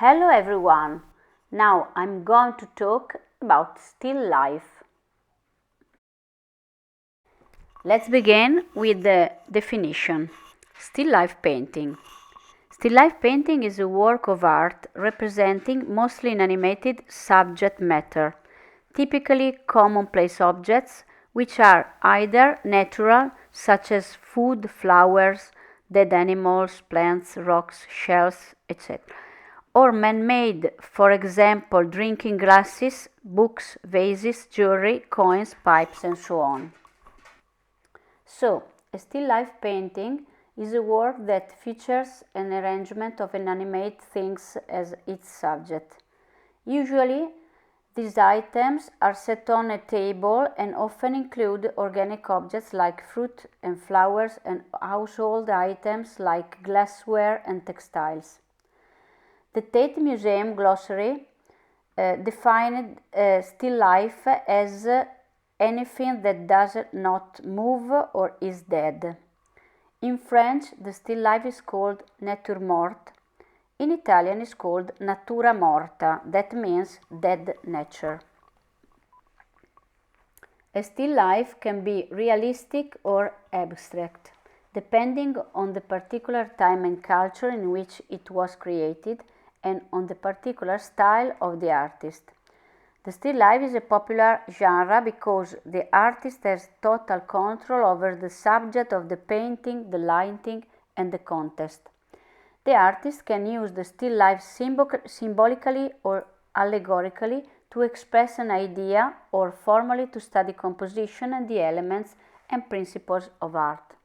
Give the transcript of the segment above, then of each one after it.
Hello everyone! Now I'm going to talk about still life. Let's begin with the definition. Still life painting. Still life painting is a work of art representing mostly inanimated subject matter, typically commonplace objects which are either natural, such as food, flowers, dead animals, plants, rocks, shells, etc., or man-made, for example, drinking glasses, books, vases, jewelry, coins, pipes, and so on. So, a still life painting is a work that features an arrangement of inanimate things as its subject. Usually, these items are set on a table and often include organic objects like fruit and flowers and household items like glassware and textiles. The Tate Museum glossary defined still life as anything that does not move or is dead. In French, the still life is called nature morte. In Italian, it's called natura morta, that means dead nature. A still life can be realistic or abstract, depending on the particular time and culture in which it was created and on the particular style of the artist. The still life is a popular genre because the artist has total control over the subject of the painting, the lighting, and the context. The artist can use the still life symbolically or allegorically to express an idea or formally to study composition and the elements and principles of art.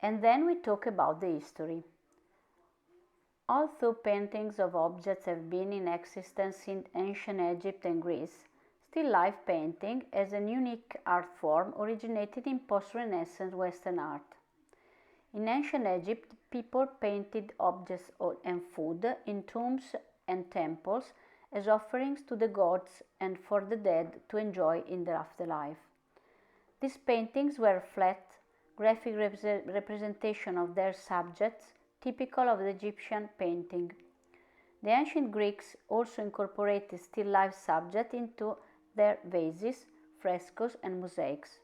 And then we talk about the history. Although paintings of objects have been in existence in ancient Egypt and Greece, still life painting as a unique art form originated in post-Renaissance Western art. In ancient Egypt, people painted objects and food in tombs and temples as offerings to the gods and for the dead to enjoy in the afterlife. These paintings were flat, graphic representation of their subjects, typical of the Egyptian painting. The ancient Greeks also incorporated still life subjects into their vases, frescoes, and mosaics.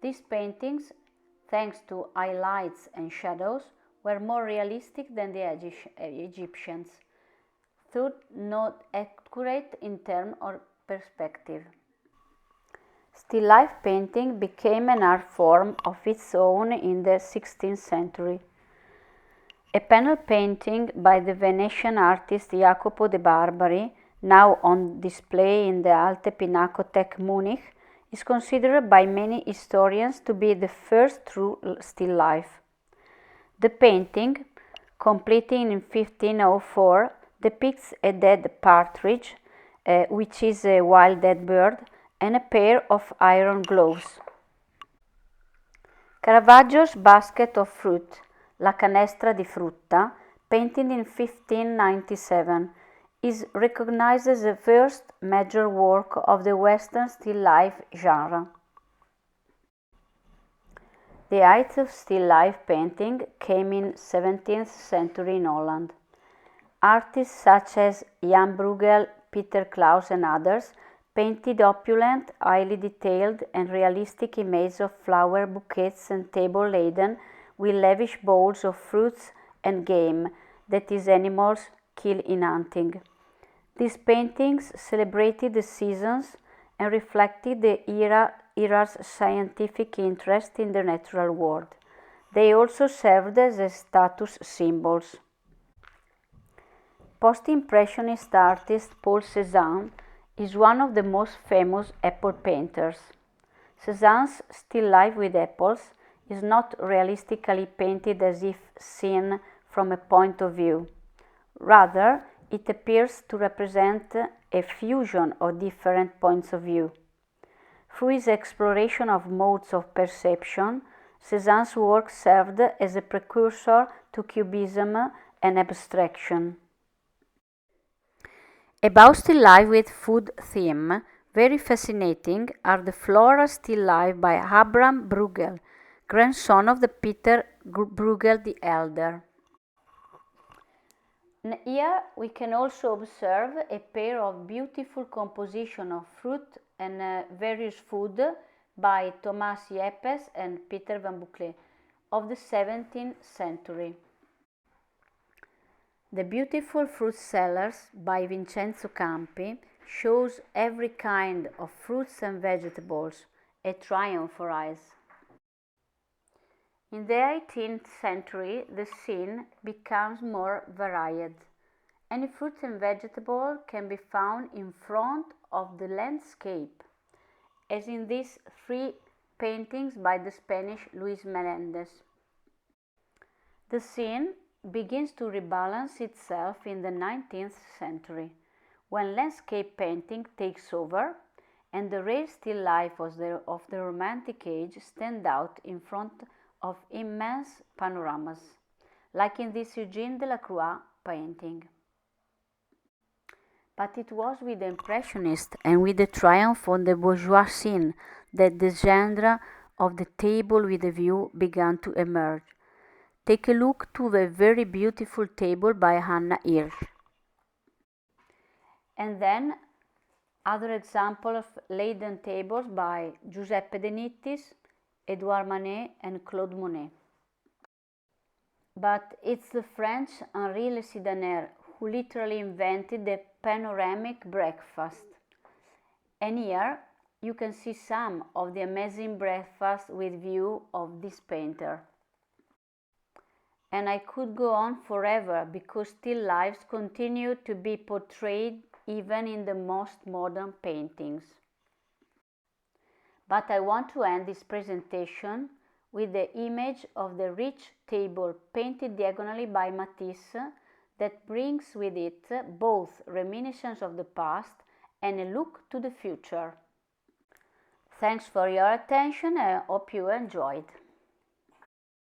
These paintings, thanks to highlights and shadows, were more realistic than the Egyptians, though not accurate in terms of perspective. Still life painting became an art form of its own in the 16th century. A panel painting by the Venetian artist Jacopo de Barbari, now on display in the Alte Pinakothek Munich, is considered by many historians to be the first true still life. The painting, completed in 1504, depicts a dead partridge, which is a wild dead bird, and a pair of iron gloves. Caravaggio's basket of fruit, La Canestra di Frutta, painted in 1597, is recognized as the first major work of the Western still life genre. The height of still life painting came in 17th century in Holland. Artists such as Jan Bruegel, Peter Claus and others painted opulent, highly detailed and realistic images of flower bouquets and table laden with lavish bowls of fruits and game, that is, animals killed in hunting. These paintings celebrated the seasons and reflected the era's scientific interest in the natural world. They also served as status symbols. Post-Impressionist artist Paul Cézanne is one of the most famous apple painters. Cézanne's still life with apples is not realistically painted as if seen from a point of view. Rather, it appears to represent a fusion of different points of view. Through his exploration of modes of perception, Cézanne's work served as a precursor to Cubism and abstraction. About still life with food theme, very fascinating are the Flora still life by Abraham Bruegel, grandson of the Peter Bruegel the Elder. Here we can also observe a pair of beautiful composition of fruit and various food by Thomas Yepes and Peter van Bouclé of the 17th century. The Beautiful Fruit Sellers by Vincenzo Campi shows every kind of fruits and vegetables, a triumph for eyes. In the 18th century, the scene becomes more varied. Any fruit and vegetable can be found in front of the landscape, as in these three paintings by the Spanish Luis Melendez. The scene begins to rebalance itself in the 19th century, when landscape painting takes over and the rare still life of the Romantic age stand out in front of immense panoramas, like in this Eugène Delacroix painting. But it was with the Impressionists and with the triumph of the bourgeois scene that the genre of the table with a view began to emerge. Take a look to the very beautiful table by Hannah Hirsch. And then other examples of laden tables by Giuseppe De Nittis, Edouard Manet and Claude Monet. But it's the French Henri Le Sidaner who literally invented the panoramic breakfast. And here you can see some of the amazing breakfast with view of this painter. And I could go on forever because still lives continue to be portrayed even in the most modern paintings. But I want to end this presentation with the image of the rich table painted diagonally by Matisse that brings with it both reminiscence of the past and a look to the future. Thanks for your attention and I hope you enjoyed.